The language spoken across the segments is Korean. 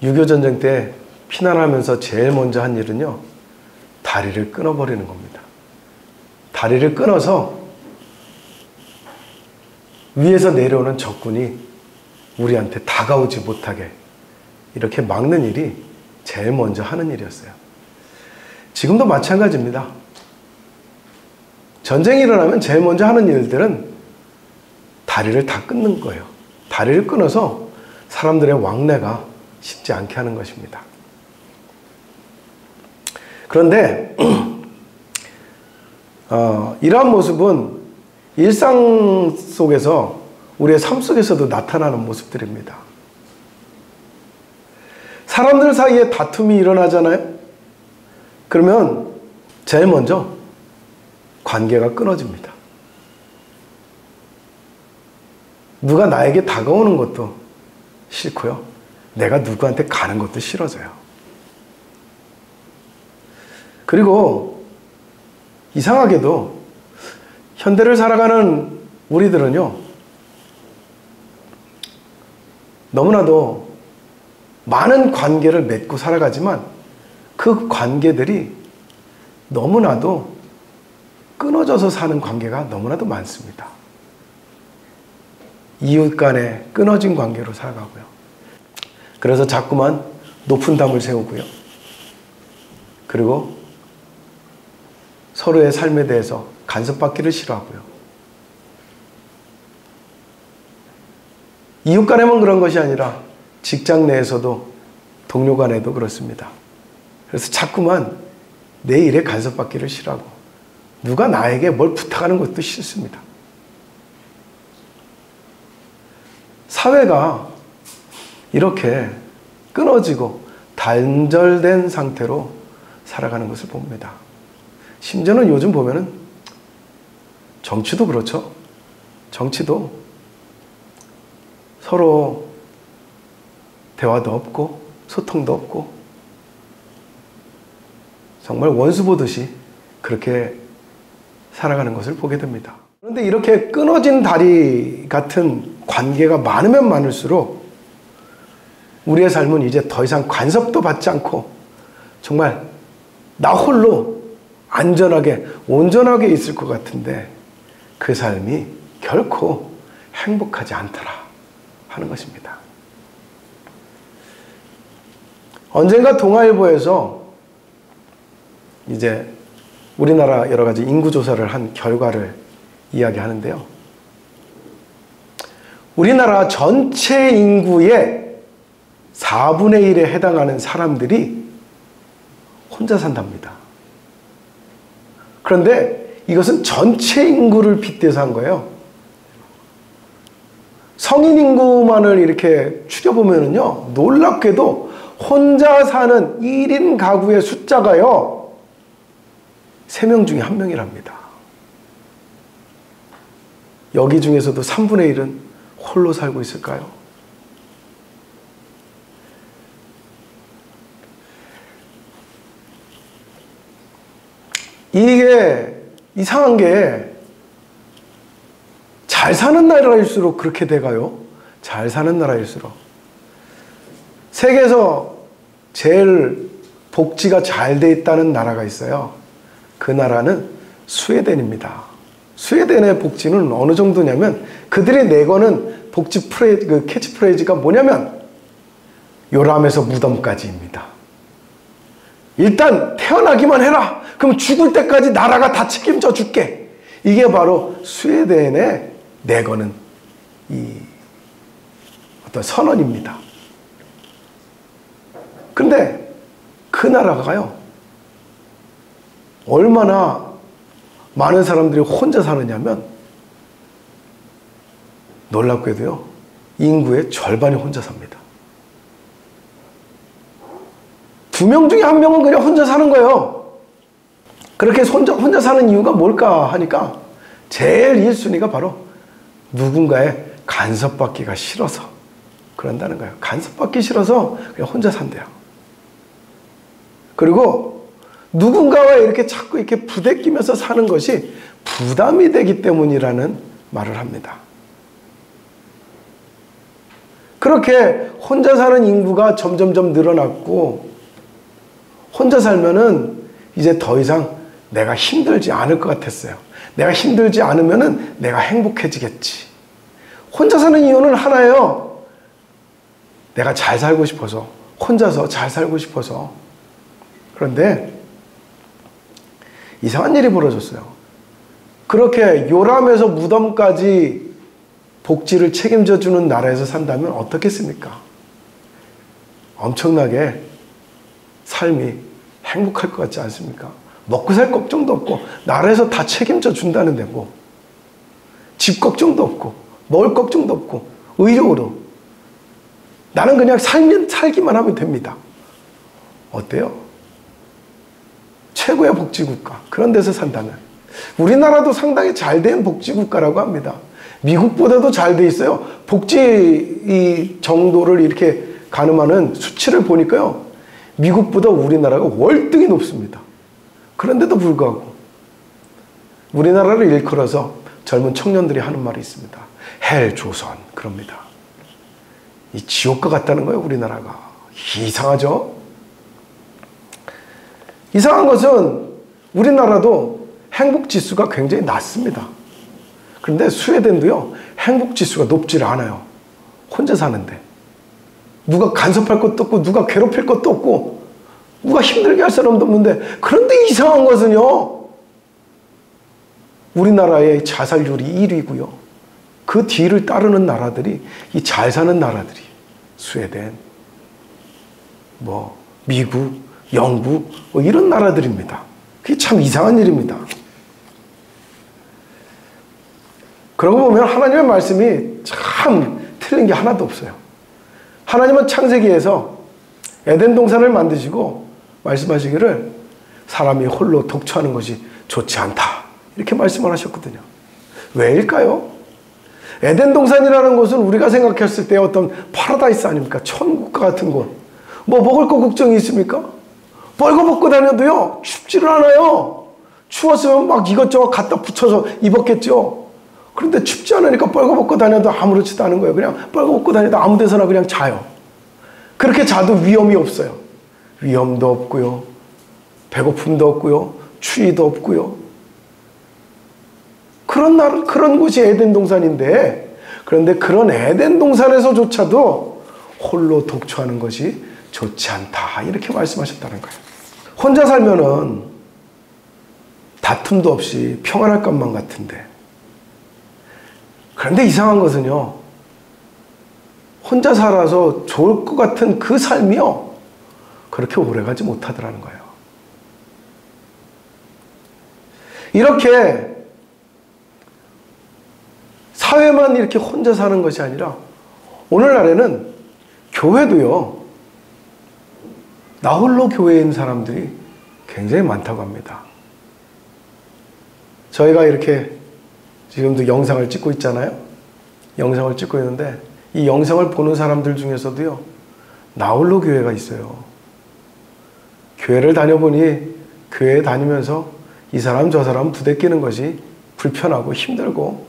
6.25 전쟁 때 피난하면서 제일 먼저 한 일은요, 다리를 끊어버리는 겁니다. 다리를 끊어서 위에서 내려오는 적군이 우리한테 다가오지 못하게 이렇게 막는 일이 제일 먼저 하는 일이었어요. 지금도 마찬가지입니다. 전쟁이 일어나면 제일 먼저 하는 일들은 다리를 다 끊는 거예요. 다리를 끊어서 사람들의 왕래가 쉽지 않게 하는 것입니다. 그런데 이러한 모습은 일상 속에서 우리의 삶 속에서도 나타나는 모습들입니다. 사람들 사이에 다툼이 일어나잖아요. 그러면 제일 먼저 관계가 끊어집니다. 누가 나에게 다가오는 것도 싫고요. 내가 누구한테 가는 것도 싫어져요. 그리고 이상하게도 현대를 살아가는 우리들은요, 너무나도 많은 관계를 맺고 살아가지만 그 관계들이 너무나도 끊어져서 사는 관계가 너무나도 많습니다. 이웃 간에 끊어진 관계로 살아가고요. 그래서 자꾸만 높은 담을 세우고요. 그리고 서로의 삶에 대해서 간섭받기를 싫어하고요. 이웃 간에만 그런 것이 아니라 직장 내에서도 동료 간에도 그렇습니다. 그래서 자꾸만 내 일에 간섭받기를 싫어하고 누가 나에게 뭘 부탁하는 것도 싫습니다. 사회가 이렇게 끊어지고 단절된 상태로 살아가는 것을 봅니다. 심지어는 요즘 보면은 정치도 그렇죠. 정치도 서로 대화도 없고 소통도 없고 정말 원수 보듯이 그렇게 살아가는 것을 보게 됩니다. 그런데 이렇게 끊어진 다리 같은 관계가 많으면 많을수록 우리의 삶은 이제 더 이상 간섭도 받지 않고 정말 나 홀로 안전하게 온전하게 있을 것 같은데 그 삶이 결코 행복하지 않더라 하는 것입니다. 언젠가 동아일보에서 이제 우리나라 여러 가지 인구조사를 한 결과를 이야기하는데요. 우리나라 전체 인구의 4분의 1에 해당하는 사람들이 혼자 산답니다. 그런데 이것은 전체 인구를 빗대서 한 거예요. 성인 인구만을 이렇게 추려보면요, 놀랍게도 혼자 사는 1인 가구의 숫자가요, 3명 중에 1명이랍니다. 여기 중에서도 3분의 1은 홀로 살고 있을까요? 이게 이상한 게 잘 사는 나라일수록 그렇게 돼가요. 잘 사는 나라일수록. 세계에서 제일 복지가 잘 돼 있다는 나라가 있어요. 그 나라는 스웨덴입니다. 스웨덴의 복지는 어느 정도냐면 그들이 내거는 복지 그 캐치프레이즈가 뭐냐면 요람에서 무덤까지입니다. 일단 태어나기만 해라. 그럼 죽을 때까지 나라가 다 책임져 줄게. 이게 바로 스웨덴의 내거는 이 어떤 선언입니다. 근데 그 나라가요, 얼마나 많은 사람들이 혼자 사느냐면 놀랍게도요, 인구의 절반이 혼자 삽니다. 2명 중에 1명은 그냥 혼자 사는 거예요. 그렇게 혼자 사는 이유가 뭘까 하니까 제일 1순위가 바로 누군가의 간섭받기가 싫어서 그런다는 거예요. 간섭받기 싫어서 그냥 혼자 산대요. 그리고 누군가와 이렇게 자꾸 이렇게 부대끼면서 사는 것이 부담이 되기 때문이라는 말을 합니다. 그렇게 혼자 사는 인구가 점점점 늘어났고, 혼자 살면은 이제 더 이상 내가 힘들지 않을 것 같았어요. 내가 힘들지 않으면은 내가 행복해지겠지. 혼자 사는 이유는 하나예요. 내가 잘 살고 싶어서, 혼자서 잘 살고 싶어서. 그런데 이상한 일이 벌어졌어요. 그렇게 요람에서 무덤까지 복지를 책임져 주는 나라에서 산다면 어떻겠습니까? 엄청나게 삶이 행복할 것 같지 않습니까? 먹고 살 걱정도 없고, 나라에서 다 책임져 준다는데 뭐. 집 걱정도 없고, 먹을 걱정도 없고, 의료로. 나는 그냥 살기만 하면 됩니다. 어때요? 최고의 복지국가. 그런 데서 산다면. 우리나라도 상당히 잘된 복지국가라고 합니다. 미국보다도 잘 돼 있어요. 복지 이 정도를 이렇게 가늠하는 수치를 보니까요, 미국보다 우리나라가 월등히 높습니다. 그런데도 불구하고 우리나라를 일컬어서 젊은 청년들이 하는 말이 있습니다. 헬 조선, 그럽니다. 이 지옥과 같다는 거예요, 우리나라가. 이상하죠? 이상한 것은 우리나라도 행복지수가 굉장히 낮습니다. 그런데 스웨덴도요, 행복지수가 높질 않아요. 혼자 사는데. 누가 간섭할 것도 없고, 누가 괴롭힐 것도 없고, 누가 힘들게 할 사람도 없는데, 그런데 이상한 것은요, 우리나라의 자살률이 1위고요. 그 뒤를 따르는 나라들이 이 잘 사는 나라들이 스웨덴, 미국, 영국 이런 나라들입니다. 그게 참 이상한 일입니다. 그러고 보면 하나님의 말씀이 참 틀린 게 하나도 없어요. 하나님은 창세기에서 에덴 동산을 만드시고 말씀하시기를 사람이 홀로 독처하는 것이 좋지 않다, 이렇게 말씀을 하셨거든요. 왜일까요? 에덴 동산이라는 곳은 우리가 생각했을 때 어떤 파라다이스 아닙니까? 천국과 같은 곳. 먹을 거 걱정이 있습니까? 벌거벗고 다녀도요, 춥지를 않아요. 추웠으면 막 이것저것 갖다 붙여서 입었겠죠. 그런데 춥지 않으니까 벌거벗고 다녀도 아무렇지도 않은 거예요. 그냥 벌거벗고 다녀도 아무 데서나 그냥 자요. 그렇게 자도 위험이 없어요. 위험도 없고요, 배고픔도 없고요, 추위도 없고요. 그런 곳이 에덴 동산인데, 그런데 그런 에덴 동산에서조차도 홀로 독처하는 것이 좋지 않다, 이렇게 말씀하셨다는 거예요. 혼자 살면은 다툼도 없이 평안할 것만 같은데, 그런데 이상한 것은요, 혼자 살아서 좋을 것 같은 그 삶이요, 그렇게 오래가지 못하더라는 거예요. 이렇게 사회만 이렇게 혼자 사는 것이 아니라 오늘날에는 교회도요, 나홀로 교회인 사람들이 굉장히 많다고 합니다. 저희가 이렇게 지금도 영상을 찍고 있잖아요. 영상을 찍고 있는데 이 영상을 보는 사람들 중에서도요, 나홀로 교회가 있어요. 교회를 다녀보니 교회에 다니면서 이 사람 저 사람 부대끼는 것이 불편하고 힘들고,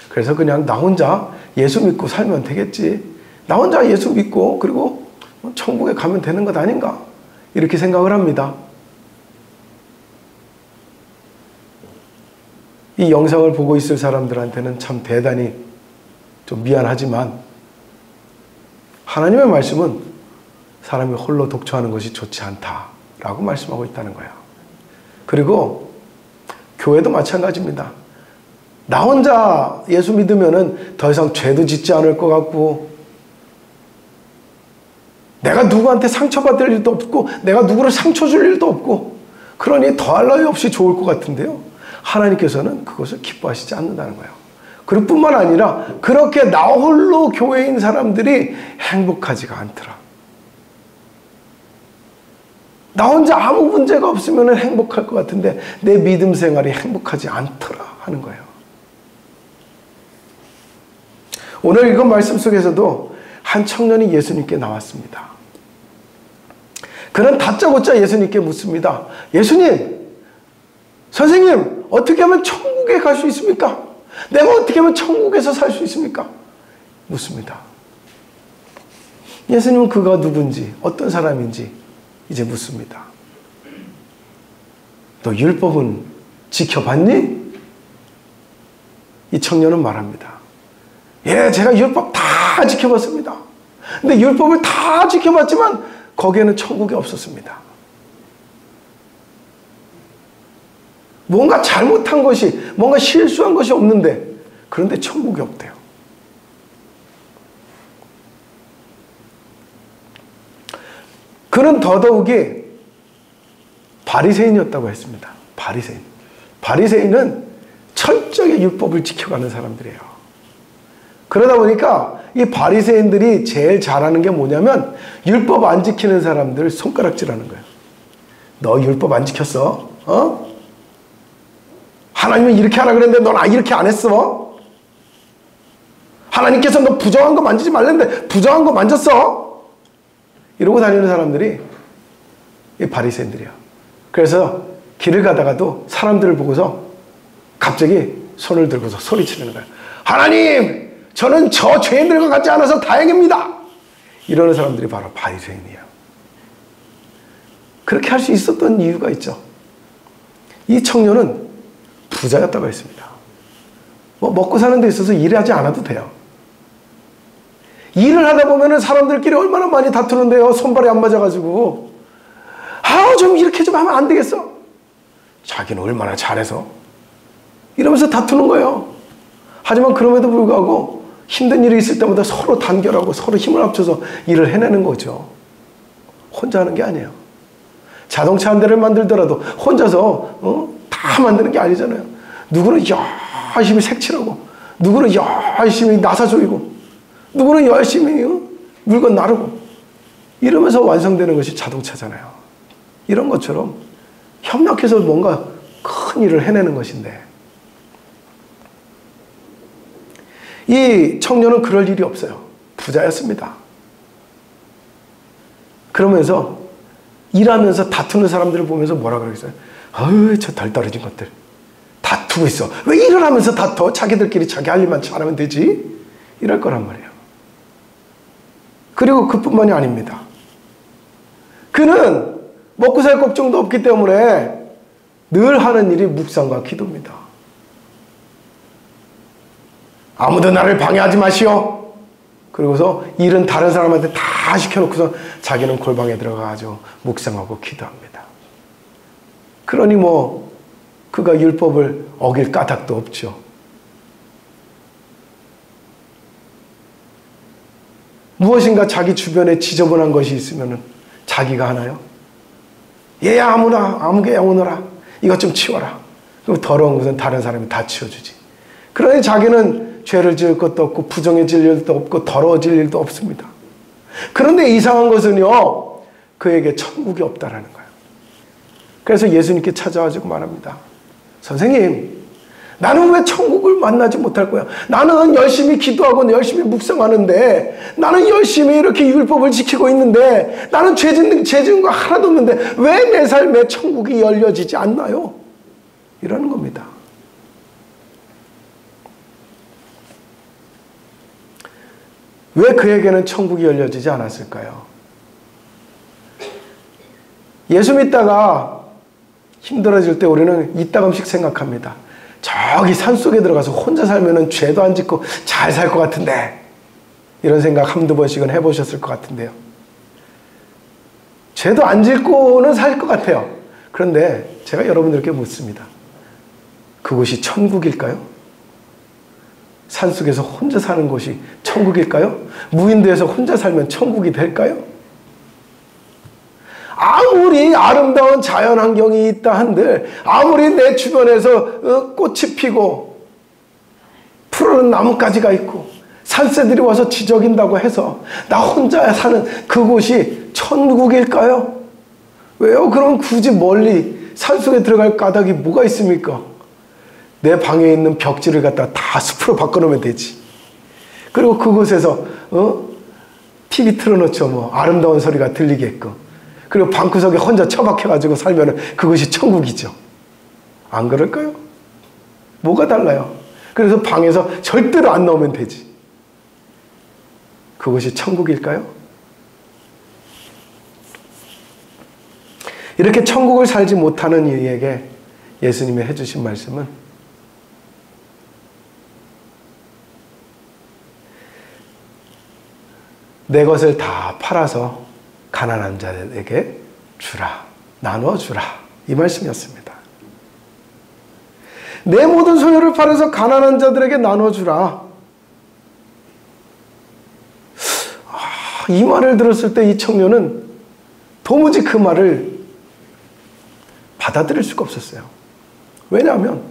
그래서 그냥 나 혼자 예수 믿고 살면 되겠지, 나 혼자 예수 믿고 그리고 천국에 가면 되는 것 아닌가, 이렇게 생각을 합니다. 이 영상을 보고 있을 사람들한테는 참 대단히 좀 미안하지만, 하나님의 말씀은 사람이 홀로 독처하는 것이 좋지 않다라고 말씀하고 있다는 거예요. 그리고 교회도 마찬가지입니다. 나 혼자 예수 믿으면은 더 이상 죄도 짓지 않을 것 같고, 내가 누구한테 상처받을 일도 없고, 내가 누구를 상처 줄 일도 없고, 그러니 더할 나위 없이 좋을 것 같은데요, 하나님께서는 그것을 기뻐하시지 않는다는 거예요. 그럴 뿐만 아니라 그렇게 나 홀로 교회인 사람들이 행복하지가 않더라. 나 혼자 아무 문제가 없으면 행복할 것 같은데 내 믿음 생활이 행복하지 않더라 하는 거예요. 오늘 읽은 말씀 속에서도 한 청년이 예수님께 나왔습니다. 그는 다짜고짜 예수님께 묻습니다. 예수님, 선생님, 어떻게 하면 천국에 갈 수 있습니까? 내가 어떻게 하면 천국에서 살 수 있습니까? 묻습니다. 예수님은 그가 누군지, 어떤 사람인지 이제 묻습니다. 너 율법은 지켜봤니? 이 청년은 말합니다. 예, 제가 율법 다 지켜봤습니다. 근데 율법을 다 지켜봤지만 거기에는 천국이 없었습니다. 뭔가 잘못한 것이, 뭔가 실수한 것이 없는데, 그런데 천국이 없대요. 그는 더더욱이 바리새인이었다고 했습니다. 바리새인. 바리새인은 철저하게 율법을 지켜가는 사람들이에요. 그러다 보니까 이 바리새인들이 제일 잘하는 게 뭐냐면 율법 안 지키는 사람들 손가락질하는 거예요. 너 율법 안 지켰어? 어? 하나님은 이렇게 하라 그랬는데 넌 이렇게 안 했어? 하나님께서 너 부정한 거 만지지 말랬는데 부정한 거 만졌어? 이러고 다니는 사람들이 이 바리새인들이야. 그래서 길을 가다가도 사람들을 보고서 갑자기 손을 들고서 소리치는 거야. 하나님, 저는 저 죄인들과 같지 않아서 다행입니다. 이러는 사람들이 바로 바리새인이에요. 그렇게 할 수 있었던 이유가 있죠. 이 청년은 부자였다고 했습니다. 뭐 먹고 사는 데 있어서 일하지 않아도 돼요. 일을 하다 보면은 사람들끼리 얼마나 많이 다투는데요. 손발이 안 맞아가지고. 좀 이렇게 좀 하면 안 되겠어. 자기는 얼마나 잘해서. 이러면서 다투는 거예요. 하지만 그럼에도 불구하고 힘든 일이 있을 때마다 서로 단결하고 서로 힘을 합쳐서 일을 해내는 거죠. 혼자 하는 게 아니에요. 자동차 한 대를 만들더라도 혼자서 다 만드는 게 아니잖아요. 누구는 열심히 색칠하고, 누구는 열심히 나사 조이고, 누구는 열심히 물건 나르고, 이러면서 완성되는 것이 자동차잖아요. 이런 것처럼 협력해서 뭔가 큰 일을 해내는 것인데, 이 청년은 그럴 일이 없어요. 부자였습니다. 그러면서 일하면서 다투는 사람들을 보면서 뭐라 그러겠어요? 저 덜 떨어진 것들 다투고 있어. 왜 일을 하면서 다퉈? 자기들끼리 자기 할 일만 잘하면 되지? 이럴 거란 말이에요. 그리고 그뿐만이 아닙니다. 그는 먹고 살 걱정도 없기 때문에 늘 하는 일이 묵상과 기도입니다. 아무도 나를 방해하지 마시오. 그러고서 일은 다른 사람한테 다 시켜놓고서 자기는 골방에 들어가가지고 묵상하고 기도합니다. 그러니 뭐 그가 율법을 어길 까닭도 없죠. 무엇인가 자기 주변에 지저분한 것이 있으면 자기가 하나요? 얘야 아무개야 오너라. 이것 좀 치워라. 그럼 더러운 것은 다른 사람이 다 치워주지. 그러니 자기는 죄를 지을 것도 없고 부정해질 일도 없고 더러워질 일도 없습니다. 그런데 이상한 것은요, 그에게 천국이 없다라는 거예요. 그래서 예수님께 찾아와가지고 말합니다. 선생님, 나는 왜 천국을 만나지 못할 거야? 나는 열심히 기도하고 열심히 묵상하는데, 나는 열심히 이렇게 율법을 지키고 있는데, 나는 죄 지은 거 하나도 없는데 왜 내 삶에 천국이 열려지지 않나요? 이러는 겁니다. 왜 그에게는 천국이 열려지지 않았을까요? 예수 믿다가 힘들어질 때 우리는 이따금씩 생각합니다. 저기 산속에 들어가서 혼자 살면 죄도 안 짓고 잘 살 것 같은데, 이런 생각 한두 번씩은 해보셨을 것 같은데요. 죄도 안 짓고는 살 것 같아요. 그런데 제가 여러분들께 묻습니다. 그곳이 천국일까요? 산속에서 혼자 사는 곳이 천국일까요? 무인도에서 혼자 살면 천국이 될까요? 아무리 아름다운 자연환경이 있다 한들, 아무리 내 주변에서 꽃이 피고 푸르른 나뭇가지가 있고 산새들이 와서 지저긴다고 해서 나 혼자 사는 그곳이 천국일까요? 왜요? 그럼 굳이 멀리 산속에 들어갈 까닭이 뭐가 있습니까? 내 방에 있는 벽지를 갖다 다 숲으로 바꿔놓으면 되지. 그리고 그곳에서 TV 틀어놓죠. 뭐 아름다운 소리가 들리게끔. 그리고 방구석에 혼자 처박혀가지고 살면 그것이 천국이죠. 안 그럴까요? 뭐가 달라요? 그래서 방에서 절대로 안 나오면 되지. 그것이 천국일까요? 이렇게 천국을 살지 못하는 이에게 예수님이 해주신 말씀은 내 것을 다 팔아서 가난한 자에게 주라. 나눠주라. 이 말씀이었습니다. 내 모든 소유를 팔아서 가난한 자들에게 나눠주라. 이 말을 들었을 때 이 청년은 도무지 그 말을 받아들일 수가 없었어요. 왜냐하면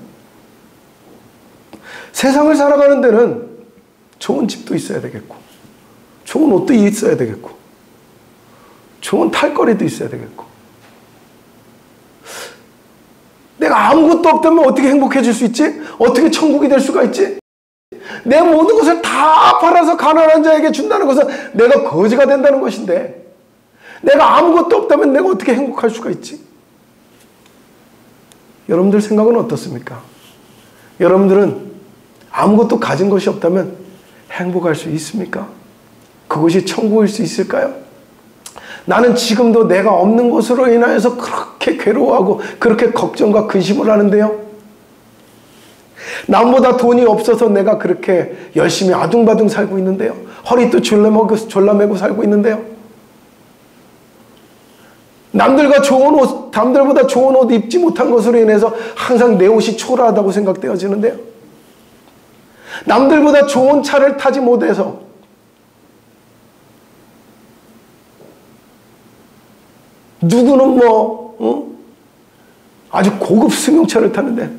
세상을 살아가는 데는 좋은 집도 있어야 되겠고, 좋은 옷도 있어야 되겠고, 좋은 탈거리도 있어야 되겠고, 내가 아무것도 없다면 어떻게 행복해질 수 있지? 어떻게 천국이 될 수가 있지? 내 모든 것을 다 팔아서 가난한 자에게 준다는 것은 내가 거지가 된다는 것인데, 내가 아무것도 없다면 내가 어떻게 행복할 수가 있지? 여러분들 생각은 어떻습니까? 여러분들은 아무것도 가진 것이 없다면 행복할 수 있습니까? 그것이 천국일 수 있을까요? 나는 지금도 내가 없는 것으로 인하여서 그렇게 괴로워하고 그렇게 걱정과 근심을 하는데요. 남보다 돈이 없어서 내가 그렇게 열심히 아둥바둥 살고 있는데요. 허리도 졸라매고 살고 있는데요. 남들보다 좋은 옷 입지 못한 것으로 인해서 항상 내 옷이 초라하다고 생각되어지는데요. 남들보다 좋은 차를 타지 못해서 누구는 아주 고급 승용차를 타는데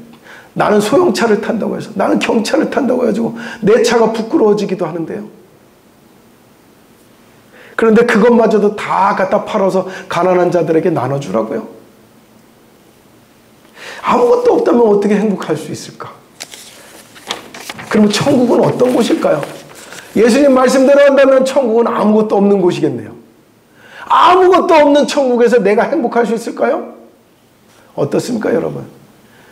나는 소형차를 탄다고 해서, 나는 경차를 탄다고 해가지고 내 차가 부끄러워지기도 하는데요. 그런데 그것마저도 다 갖다 팔아서 가난한 자들에게 나눠주라고요. 아무것도 없다면 어떻게 행복할 수 있을까? 그러면 천국은 어떤 곳일까요? 예수님 말씀대로 한다면 천국은 아무것도 없는 곳이겠네요. 아무것도 없는 천국에서 내가 행복할 수 있을까요? 어떻습니까, 여러분?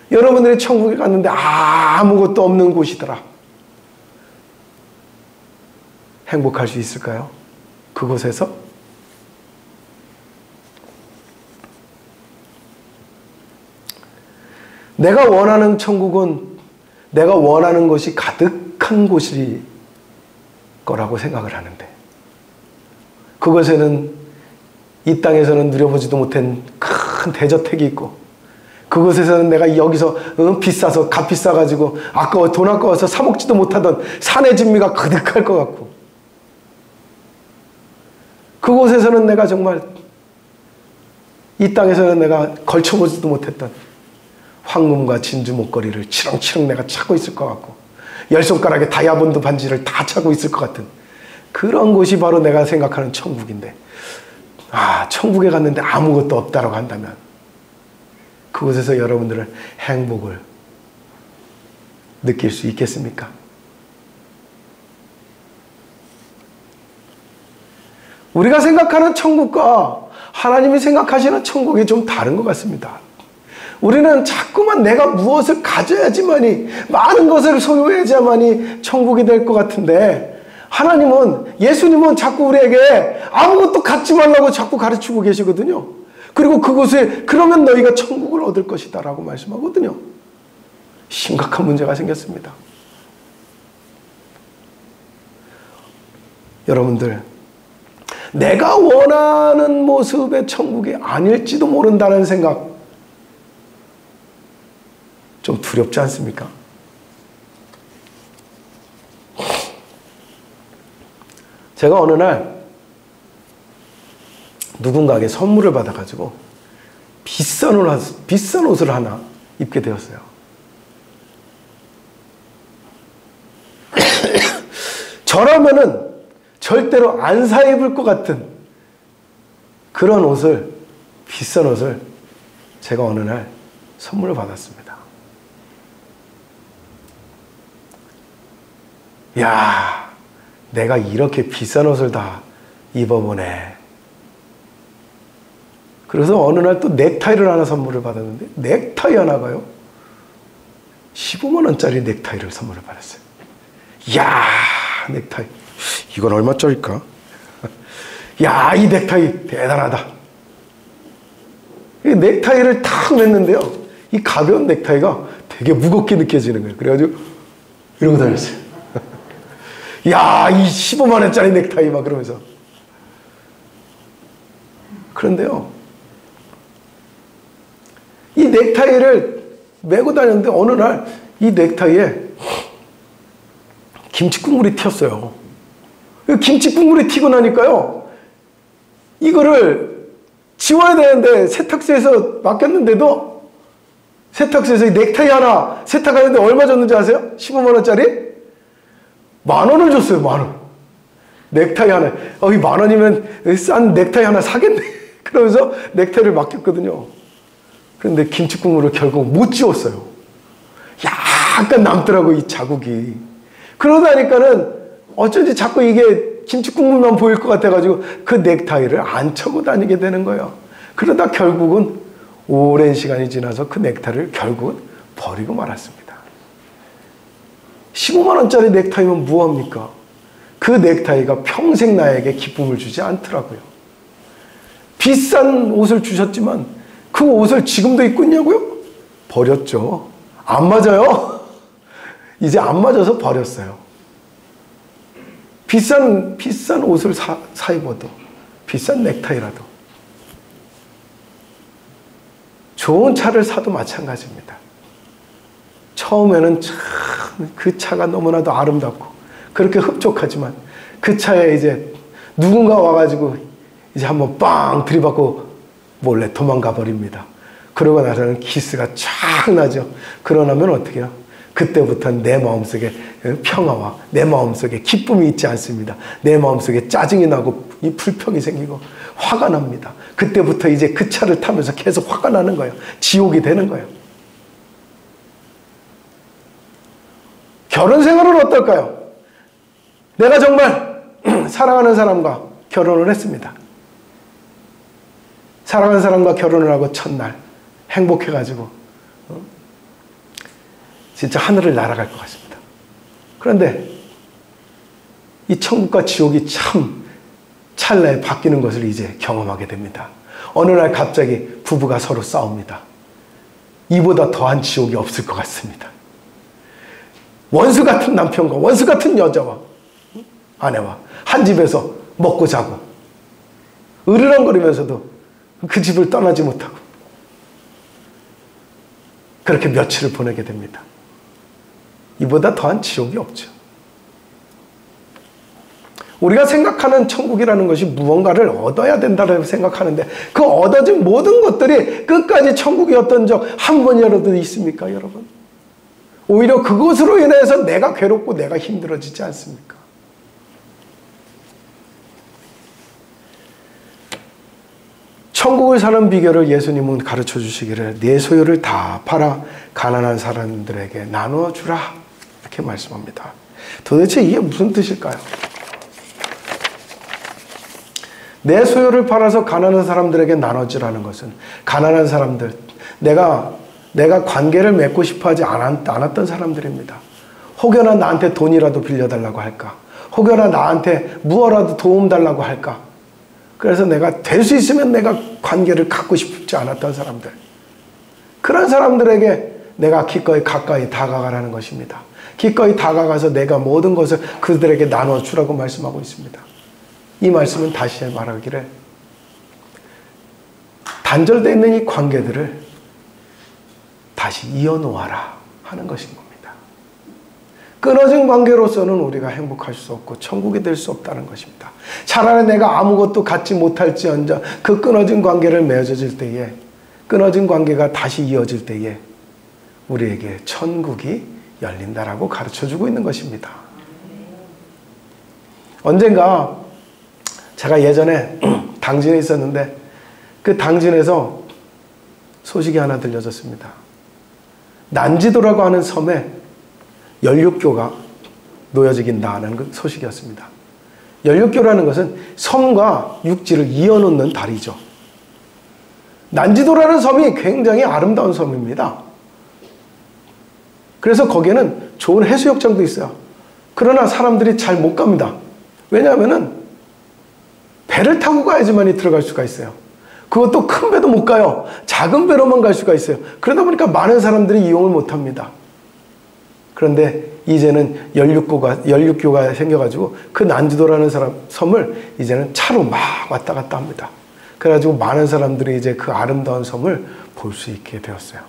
여러분들이 천국에 갔는데 아무것도 없는 곳이더라. 행복할 수 있을까요? 그곳에서? 내가 원하는 천국은 내가 원하는 것이 가득한 곳일 거라고 생각을 하는데, 그것에는 이 땅에서는 누려보지도 못한 큰 대저택이 있고, 그곳에서는 내가 여기서 비싸서 값 비싸가지고 돈 아까워서 사 먹지도 못하던 산의 진미가 가득할 것 같고, 그곳에서는 내가 정말 이 땅에서는 내가 걸쳐보지도 못했던 황금과 진주 목걸이를 치렁치렁 내가 차고 있을 것 같고, 열 손가락에 다이아몬드 반지를 다 차고 있을 것 같은 그런 곳이 바로 내가 생각하는 천국인데, 천국에 갔는데 아무것도 없다라고 한다면 그곳에서 여러분들은 행복을 느낄 수 있겠습니까? 우리가 생각하는 천국과 하나님이 생각하시는 천국이 좀 다른 것 같습니다. 우리는 자꾸만 내가 무엇을 가져야지만이, 많은 것을 소유해야지만이 천국이 될 것 같은데, 하나님은, 예수님은 자꾸 우리에게 아무것도 갖지 말라고 자꾸 가르치고 계시거든요. 그리고 그곳에 그러면 너희가 천국을 얻을 것이다 라고 말씀하거든요. 심각한 문제가 생겼습니다. 여러분들, 내가 원하는 모습의 천국이 아닐지도 모른다는 생각, 좀 두렵지 않습니까? 제가 어느 날 누군가에게 선물을 받아가지고 비싼 옷을 하나 입게 되었어요. 저라면은 절대로 안 사 입을 것 같은 그런 옷을, 비싼 옷을 제가 어느 날 선물을 받았습니다. 야, 내가 이렇게 비싼 옷을 다 입어보네. 그래서 어느 날 또 넥타이를 하나 선물을 받았는데, 넥타이 하나가요 15만 원짜리 넥타이를 선물을 받았어요. 이야, 넥타이 이건 얼마짜리일까? 야, 이 넥타이 대단하다. 이 넥타이를 탁 맸는데요. 이 가벼운 넥타이가 되게 무겁게 느껴지는 거예요. 그래가지고 이러고 다녔어요. 야, 이 15만 원짜리 넥타이 막 그러면서. 그런데요, 이 넥타이를 메고 다녔는데 어느 날 이 넥타이에 김치 국물이 튀었어요. 김치 국물이 튀고 나니까요, 이거를 지워야 되는데 세탁소에서 맡겼는데도, 세탁소에서 이 넥타이 하나 세탁하는데 얼마 줬는지 아세요? 15만 원짜리? 10,000원을 줬어요. 10,000원. 넥타이 하나. 이 10,000원이면 싼 넥타이 하나 사겠네. 그러면서 넥타이를 맡겼거든요. 그런데 김치 국물을 결국 못 지웠어요. 약간 남더라고, 이 자국이. 그러다니까는 어쩐지 자꾸 이게 김치 국물만 보일 것 같아가지고 그 넥타이를 안 차고 다니게 되는 거예요. 그러다 결국은 오랜 시간이 지나서 그 넥타이를 결국은 버리고 말았습니다. 15만 원짜리 넥타이면 뭐합니까? 그 넥타이가 평생 나에게 기쁨을 주지 않더라고요. 비싼 옷을 주셨지만 그 옷을 지금도 입고 있냐고요? 버렸죠. 안 맞아요. 이제 안 맞아서 버렸어요. 비싼 옷을 사 입어도, 비싼 넥타이라도, 좋은 차를 사도 마찬가지입니다. 처음에는 참 그 차가 너무나도 아름답고 그렇게 흡족하지만 그 차에 이제 누군가 와가지고 이제 한번 빵 들이받고 몰래 도망가 버립니다. 그러고 나서는 기스가 쫙 나죠. 그러고 나면 어떻게 해요? 그때부터는 내 마음속에 평화와 내 마음속에 기쁨이 있지 않습니다. 내 마음속에 짜증이 나고 이 불평이 생기고 화가 납니다. 그때부터 이제 그 차를 타면서 계속 화가 나는 거예요. 지옥이 되는 거예요. 결혼 생활은 어떨까요? 내가 정말 사랑하는 사람과 결혼을 했습니다. 사랑하는 사람과 결혼을 하고 첫날 행복해가지고 진짜 하늘을 날아갈 것 같습니다. 그런데 이 천국과 지옥이 참 찰나에 바뀌는 것을 이제 경험하게 됩니다. 어느 날 갑자기 부부가 서로 싸웁니다. 이보다 더한 지옥이 없을 것 같습니다. 원수 같은 남편과 원수 같은 여자와 아내와 한 집에서 먹고 자고 으르렁거리면서도 그 집을 떠나지 못하고 그렇게 며칠을 보내게 됩니다. 이보다 더한 지옥이 없죠. 우리가 생각하는 천국이라는 것이 무언가를 얻어야 된다고 생각하는데 그 얻어진 모든 것들이 끝까지 천국이었던 적 한 번이라도 있습니까, 여러분? 오히려 그것으로 인해서 내가 괴롭고 내가 힘들어지지 않습니까? 천국을 사는 비결을 예수님은 가르쳐 주시기를 내 소유를 다 팔아 가난한 사람들에게 나누어 주라 이렇게 말씀합니다. 도대체 이게 무슨 뜻일까요? 내 소유를 팔아서 가난한 사람들에게 나눠주라는 것은 가난한 사람들, 내가 관계를 맺고 싶어 하지 않았던 사람들입니다. 혹여나 나한테 돈이라도 빌려달라고 할까? 혹여나 나한테 무엇라도 도움 달라고 할까? 그래서 내가 될 수 있으면 내가 관계를 갖고 싶지 않았던 사람들. 그런 사람들에게 내가 기꺼이 가까이 다가가라는 것입니다. 기꺼이 다가가서 내가 모든 것을 그들에게 나눠주라고 말씀하고 있습니다. 이 말씀은 다시 말하기를 단절되어 있는 이 관계들을 다시 이어놓아라 하는 것인 겁니다. 끊어진 관계로서는 우리가 행복할 수 없고 천국이 될 수 없다는 것입니다. 차라리 내가 아무것도 갖지 못할지언정 그 끊어진 관계를 맺어질 때에, 끊어진 관계가 다시 이어질 때에 우리에게 천국이 열린다라고 가르쳐주고 있는 것입니다. 언젠가 제가 예전에 당진에 있었는데 그 당진에서 소식이 하나 들려졌습니다. 난지도라고 하는 섬에 연륙교가 놓여지긴다는 그 소식이었습니다. 연륙교라는 것은 섬과 육지를 이어놓는 다리죠. 난지도라는 섬이 굉장히 아름다운 섬입니다. 그래서 거기에는 좋은 해수욕장도 있어요. 그러나 사람들이 잘 못 갑니다. 왜냐하면 배를 타고 가야지만이 들어갈 수가 있어요. 그것도 큰 배도 못 가요. 작은 배로만 갈 수가 있어요. 그러다 보니까 많은 사람들이 이용을 못 합니다. 그런데 이제는 연륙교가 생겨가지고 그 난주도라는 섬을 이제는 차로 막 왔다 갔다 합니다. 그래가지고 많은 사람들이 이제 그 아름다운 섬을 볼 수 있게 되었어요.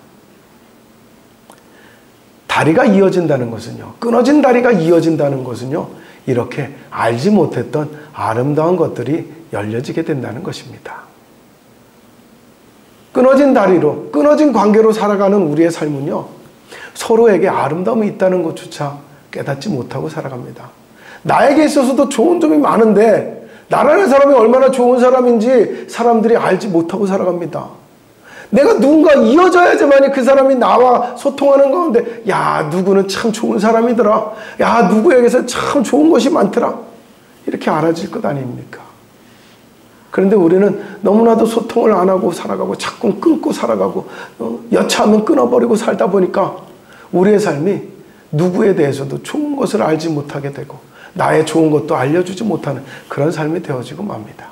다리가 이어진다는 것은요, 끊어진 다리가 이어진다는 것은요, 이렇게 알지 못했던 아름다운 것들이 열려지게 된다는 것입니다. 끊어진 다리로, 끊어진 관계로 살아가는 우리의 삶은요, 서로에게 아름다움이 있다는 것조차 깨닫지 못하고 살아갑니다. 나에게 있어서도 좋은 점이 많은데 나라는 사람이 얼마나 좋은 사람인지 사람들이 알지 못하고 살아갑니다. 내가 누군가 이어져야지만이 그 사람이 나와 소통하는 가운데, 야, 누구는 참 좋은 사람이더라, 야, 누구에게서 참 좋은 것이 많더라, 이렇게 알아질 것 아닙니까? 그런데 우리는 너무나도 소통을 안 하고 살아가고 자꾸 끊고 살아가고 여차하면 끊어버리고 살다 보니까 우리의 삶이 누구에 대해서도 좋은 것을 알지 못하게 되고 나의 좋은 것도 알려주지 못하는 그런 삶이 되어지고 맙니다.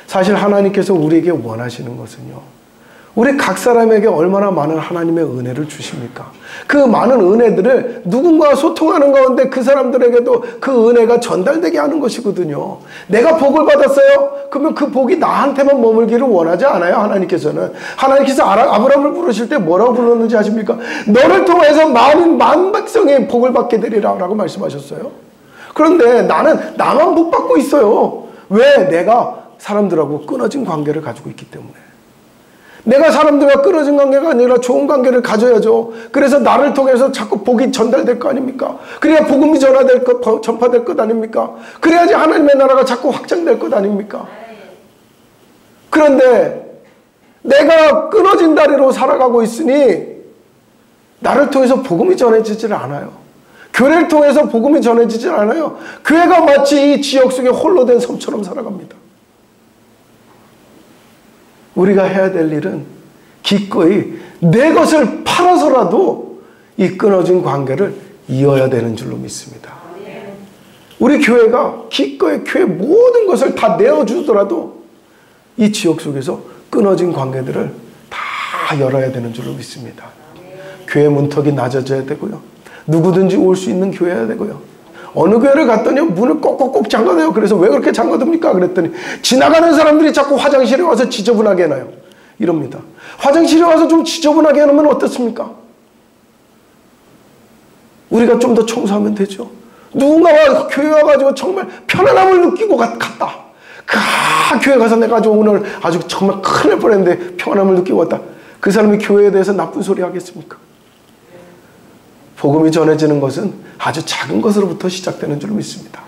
사실 하나님께서 우리에게 원하시는 것은요, 우리 각 사람에게 얼마나 많은 하나님의 은혜를 주십니까? 그 많은 은혜들을 누군가와 소통하는 가운데 그 사람들에게도 그 은혜가 전달되게 하는 것이거든요. 내가 복을 받았어요? 그러면 그 복이 나한테만 머물기를 원하지 않아요. 하나님께서 아브라함을 부르실 때 뭐라고 불렀는지 아십니까? 너를 통해서 만 백성의 복을 받게 되리라 라고 말씀하셨어요. 그런데 나만 못 받고 있어요. 왜? 내가 사람들하고 끊어진 관계를 가지고 있기 때문에. 내가 사람들과 끊어진 관계가 아니라 좋은 관계를 가져야죠. 그래서 나를 통해서 자꾸 복이 전달될 거 아닙니까? 그래야 복음이 전파될 것 아닙니까? 그래야지 하나님의 나라가 자꾸 확장될 것 아닙니까? 그런데 내가 끊어진 다리로 살아가고 있으니 나를 통해서 복음이 전해지질 않아요. 교회를 통해서 복음이 전해지질 않아요. 교회가 마치 이 지역 속에 홀로 된 섬처럼 살아갑니다. 우리가 해야 될 일은 기꺼이 내 것을 팔아서라도 이 끊어진 관계를 이어야 되는 줄로 믿습니다. 우리 교회가 기꺼이 교회 모든 것을 다 내어주더라도 이 지역 속에서 끊어진 관계들을 다 열어야 되는 줄로 믿습니다. 교회 문턱이 낮아져야 되고요. 누구든지 올 수 있는 교회여야 되고요. 어느 교회를 갔더니 문을 꼭꼭꼭 잠가대요. 그래서 왜 그렇게 잠가둡니까? 그랬더니 지나가는 사람들이 자꾸 화장실에 와서 지저분하게 해놔요. 이럽니다. 화장실에 와서 좀 지저분하게 해놓으면 어떻습니까? 우리가 좀 더 청소하면 되죠. 누군가가 교회 와가지고 정말 편안함을 느끼고 갔다. 교회 가서 내가 오늘 아주 정말 큰일 날 뻔했는데 평안함을 느끼고 왔다. 그 사람이 교회에 대해서 나쁜 소리 하겠습니까? 복음이 전해지는 것은 아주 작은 것으로부터 시작되는 줄 믿습니다.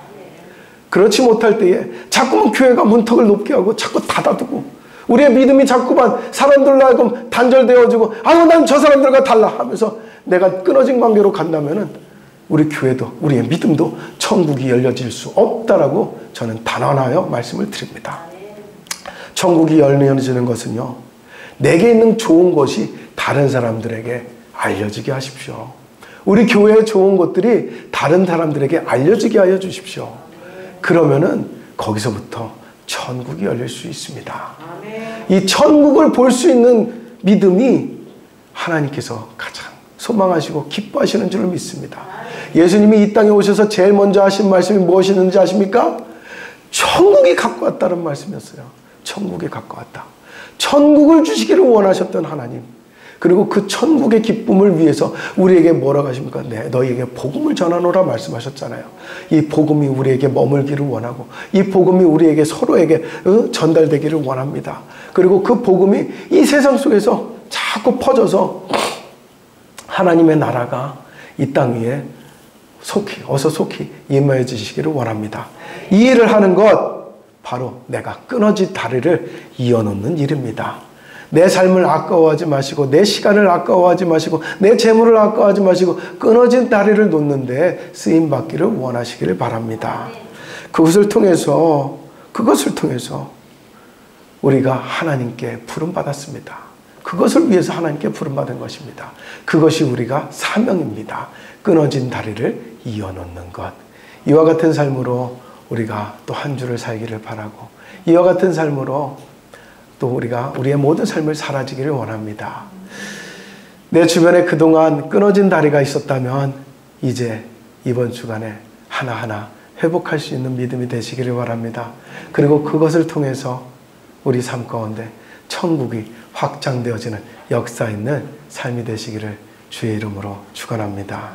그렇지 못할 때에 자꾸만 교회가 문턱을 높게 하고 자꾸 닫아두고 우리의 믿음이 자꾸만 사람들로 하여금 단절되어지고 난 저 사람들과 달라 하면서 내가 끊어진 관계로 간다면은 우리 교회도 우리의 믿음도 천국이 열려질 수 없다라고 저는 단언하여 말씀을 드립니다. 천국이 열려지는 것은요, 내게 있는 좋은 것이 다른 사람들에게 알려지게 하십시오. 우리 교회의 좋은 것들이 다른 사람들에게 알려지게 하여 주십시오. 그러면은 거기서부터 천국이 열릴 수 있습니다. 이 천국을 볼 수 있는 믿음이 하나님께서 가장 소망하시고 기뻐하시는 줄을 믿습니다. 예수님이 이 땅에 오셔서 제일 먼저 하신 말씀이 무엇이었는지 아십니까? 천국이 갖고 왔다는 말씀이었어요. 천국이 갖고 왔다. 천국을 주시기를 원하셨던 하나님, 그리고 그 천국의 기쁨을 위해서 우리에게 뭐라고 하십니까? 너희에게 복음을 전하노라 말씀하셨잖아요. 이 복음이 우리에게 머물기를 원하고 이 복음이 우리에게 서로에게 전달되기를 원합니다. 그리고 그 복음이 이 세상 속에서 자꾸 퍼져서 하나님의 나라가 이 땅 위에 어서 속히 임하여지시기를 원합니다. 이 일을 하는 것, 바로 내가 끊어진 다리를 이어놓는 일입니다. 내 삶을 아까워하지 마시고 내 시간을 아까워하지 마시고 내 재물을 아까워하지 마시고 끊어진 다리를 놓는데 쓰임받기를 원하시기를 바랍니다. 그것을 통해서 우리가 하나님께 부름받았습니다. 그것을 위해서 하나님께 부름받은 것입니다. 그것이 우리가 사명입니다. 끊어진 다리를 이어놓는 것. 이와 같은 삶으로 우리가 또 한 주를 살기를 바라고, 이와 같은 삶으로 또 우리가 우리의 모든 삶을 살아지기를 원합니다. 내 주변에 그동안 끊어진 다리가 있었다면 이제 이번 주간에 하나하나 회복할 수 있는 믿음이 되시기를 바랍니다. 그리고 그것을 통해서 우리 삶 가운데 천국이 확장되어지는 역사 있는 삶이 되시기를 주의 이름으로 축원합니다.